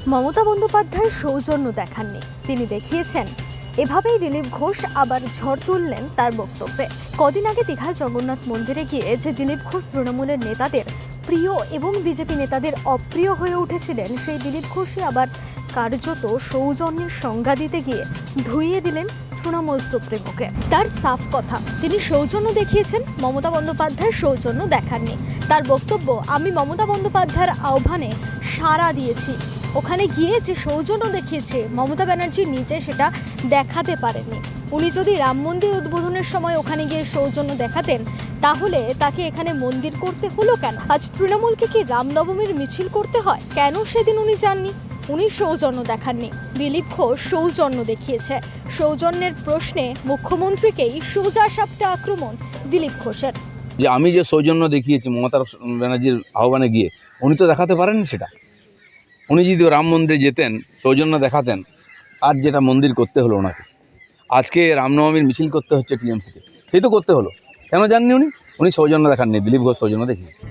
মমতা বন্দ্যোপাধ্যায় সৌজন্য দেখাননি, তিনি দেখিয়েছেন। এভাবেই দিলীপ ঘোষ আবার ঝড় তুললেন তার বক্তব্যে। কদিন আগে দীঘায় জগন্নাথ মন্দিরে গিয়ে যে দিলীপ ঘোষ তৃণমূলের নেতাদের প্রিয় এবং বিজেপি নেতাদের অপ্রিয় হয়ে উঠেছিলেন, সেই দিলীপ ঘোষই আবার কার্যত সৌজন্যের সংজ্ঞা দিতে গিয়ে ধুইয়ে দিলেন তৃণমূল সুপ্রিমোকে। তার সাফ কথা, তিনি সৌজন্য দেখিয়েছেন, মমতা বন্দ্যোপাধ্যায় সৌজন্য দেখাননি। তার বক্তব্য, আমি মমতা বন্দ্যোপাধ্যায়ের আহ্বানে সাড়া দিয়েছি, ওখানে গিয়ে যে সৌজন্য দেখিয়েছে মমতা ব্যানার্জি নিজে সেটা দেখাতে পারেননি। উনি যদি রাম মন্দির উদ্বোধনের সময় ওখানে গিয়ে সৌজন্য দেখাতেন, তাহলে তাকে এখানে মন্দির করতে হলো কেন? আজ তৃণমূলকে কি রামনবমীর মিছিল করতে হয়? কেন সেদিন উনি যাননি? উনি সৌজন্য দেখাননি, দিলীপ ঘোষ সৌজন্য দেখিয়েছে। সৌজন্যের প্রশ্নে মুখ্যমন্ত্রীকেই সোজা সাপটা আক্রমণ দিলীপ ঘোষের। যে আমি যে সৌজন্য দেখিয়েছি মমতা ব্যানার্জির আহ্বানে গিয়ে, উনি তো দেখাতে পারেননি সেটা। উনি যদি রাম মন্দিরে যেতেন, সৌজন্য দেখাতেন, আর যেটা মন্দির করতে হলো ওনাকে, আজকে রামনবমীর মিছিল করতে হচ্ছে টিএমসিকে, সেই তো করতে হলো। কেন জাননি উনি সৌজন্য দেখাননি, দিলীপ ঘোষ সৌজন্য দেখিয়েছে।